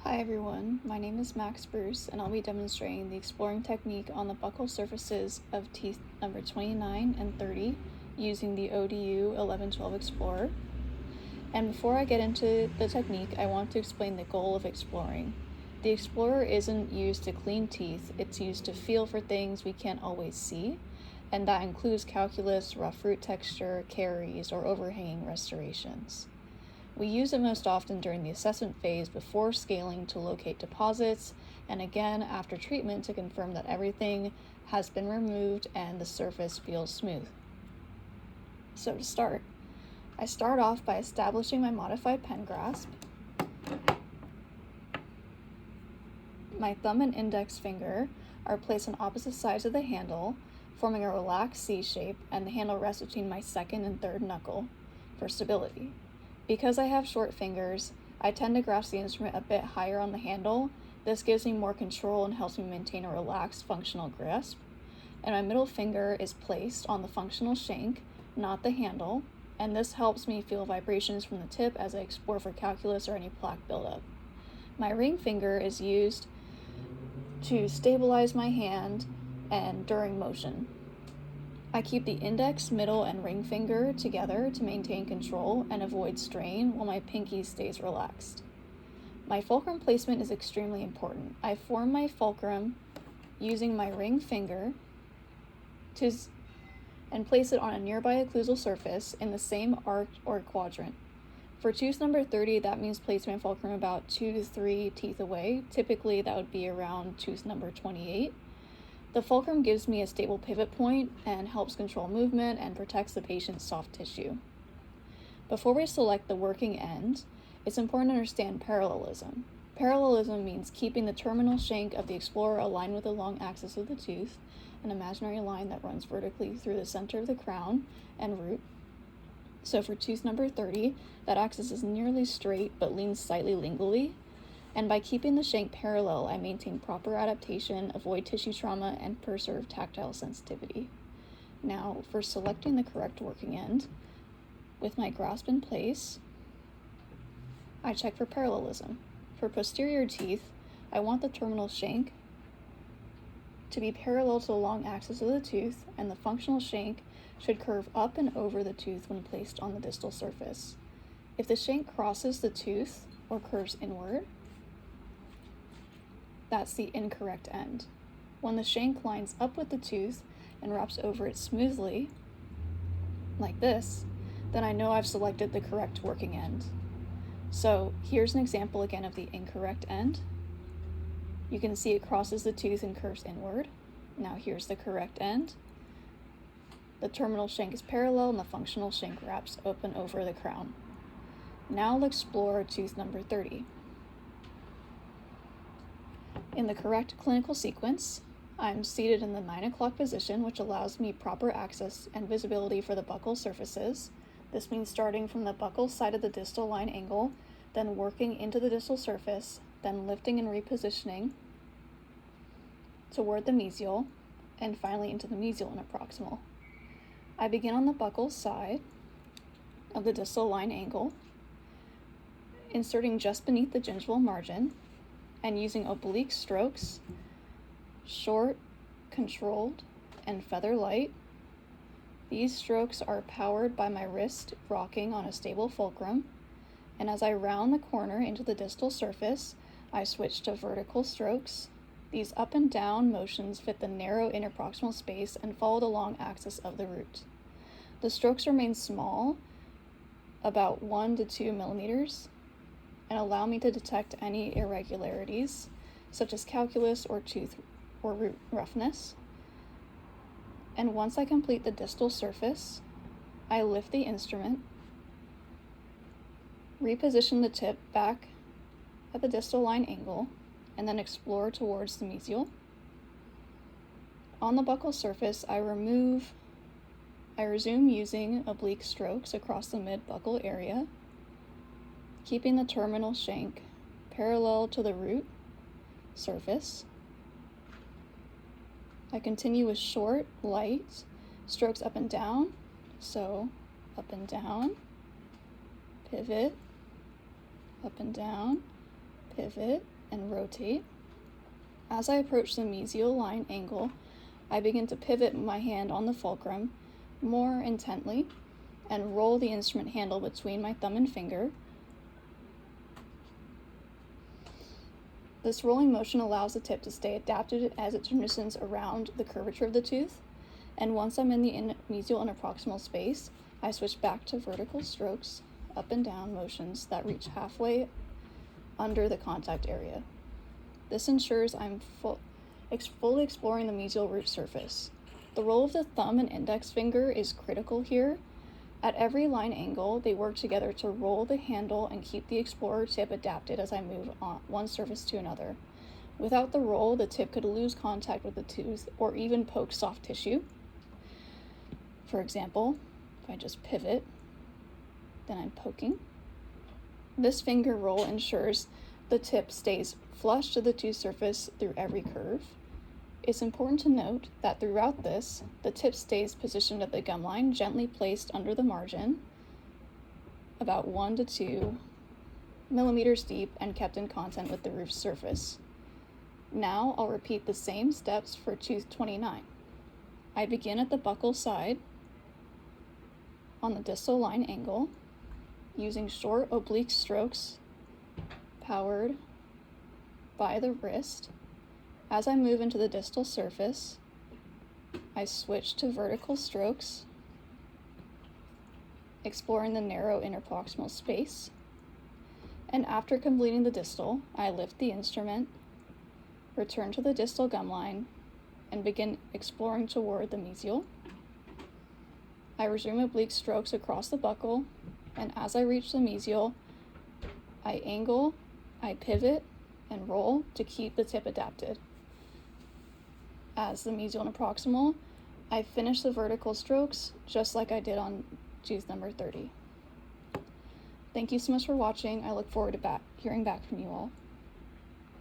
Hi everyone, my name is Max Bruce and I'll be demonstrating the exploring technique on the buccal surfaces of teeth number 29 and 30 using the ODU 1112 Explorer. And before I get into the technique, I want to explain the goal of exploring. The Explorer isn't used to clean teeth, it's used to feel for things we can't always see, and that includes calculus, rough root texture, caries, or overhanging restorations. We use it most often during the assessment phase before scaling to locate deposits, and again after treatment to confirm that everything has been removed and the surface feels smooth. So to start, I start off by establishing my modified pen grasp. My thumb and index finger are placed on opposite sides of the handle, forming a relaxed C shape, and the handle rests between my second and third knuckle for stability. Because I have short fingers, I tend to grasp the instrument a bit higher on the handle. This gives me more control and helps me maintain a relaxed functional grasp. And my middle finger is placed on the functional shank, not the handle, and this helps me feel vibrations from the tip as I explore for calculus or any plaque buildup. My ring finger is used to stabilize my hand and during motion. I keep the index, middle, and ring finger together to maintain control and avoid strain while my pinky stays relaxed. My fulcrum placement is extremely important. I form my fulcrum using my ring finger and place it on a nearby occlusal surface in the same arc or quadrant. For tooth number 30, that means placing my fulcrum about 2 to 3 teeth away. Typically, that would be around tooth number 28. The fulcrum gives me a stable pivot point and helps control movement and protects the patient's soft tissue. Before we select the working end, it's important to understand parallelism. Parallelism means keeping the terminal shank of the Explorer aligned with the long axis of the tooth, an imaginary line that runs vertically through the center of the crown and root. So for tooth number 30, that axis is nearly straight but leans slightly lingually. And by keeping the shank parallel, I maintain proper adaptation, avoid tissue trauma, and preserve tactile sensitivity. Now, for selecting the correct working end, with my grasp in place, I check for parallelism. For posterior teeth, I want the terminal shank to be parallel to the long axis of the tooth, and the functional shank should curve up and over the tooth when placed on the distal surface. If the shank crosses the tooth or curves inward, that's the incorrect end. When the shank lines up with the tooth and wraps over it smoothly, like this, then I know I've selected the correct working end. So here's an example again of the incorrect end. You can see it crosses the tooth and curves inward. Now here's the correct end. The terminal shank is parallel and the functional shank wraps open over the crown. Now let's explore tooth number 30. In the correct clinical sequence, I'm seated in the 9 o'clock position, which allows me proper access and visibility for the buccal surfaces. This means starting from the buccal side of the distal line angle, then working into the distal surface, then lifting and repositioning toward the mesial, and finally into the mesial and proximal. I begin on the buccal side of the distal line angle, inserting just beneath the gingival margin, and using oblique strokes, short, controlled, and feather light. These strokes are powered by my wrist rocking on a stable fulcrum, and as I round the corner into the distal surface, I switch to vertical strokes. These up and down motions fit the narrow interproximal space and follow the long axis of the root. The strokes remain small, about 1 to 2 millimeters, and allow me to detect any irregularities, such as calculus or tooth or root roughness. And once I complete the distal surface, I lift the instrument, reposition the tip back at the distal line angle, and then explore towards the mesial. On the buccal surface, I resume using oblique strokes across the mid-buccal area, keeping the terminal shank parallel to the root surface. I continue with short, light strokes up and down. So up and down, pivot, up and down, pivot, and rotate. As I approach the mesial line angle, I begin to pivot my hand on the fulcrum more intently and roll the instrument handle between my thumb and finger. This rolling motion allows the tip to stay adapted as it transitions around the curvature of the tooth, and once I'm in the mesial and proximal space, I switch back to vertical strokes, up and down motions that reach halfway under the contact area. This ensures I'm fully exploring the mesial root surface. The role of the thumb and index finger is critical here. At every line angle, they work together to roll the handle and keep the explorer tip adapted as I move on one surface to another. Without the roll, the tip could lose contact with the tooth or even poke soft tissue. For example, if I just pivot, then I'm poking. This finger roll ensures the tip stays flush to the tooth surface through every curve. It's important to note that throughout this, the tip stays positioned at the gum line, gently placed under the margin, about 1 to 2 millimeters deep and kept in contact with the roof surface. Now I'll repeat the same steps for tooth 29. I begin at the buccal side on the distal line angle, using short oblique strokes powered by the wrist. As I move into the distal surface, I switch to vertical strokes, exploring the narrow interproximal space. And after completing the distal, I lift the instrument, return to the distal gum line, and begin exploring toward the mesial. I resume oblique strokes across the buccal, and as I reach the mesial, I angle, I pivot, and roll to keep the tip adapted. As the mesial and proximal, I finish the vertical strokes just like I did on tooth number 30. Thank you so much for watching. I look forward to hearing back from you all.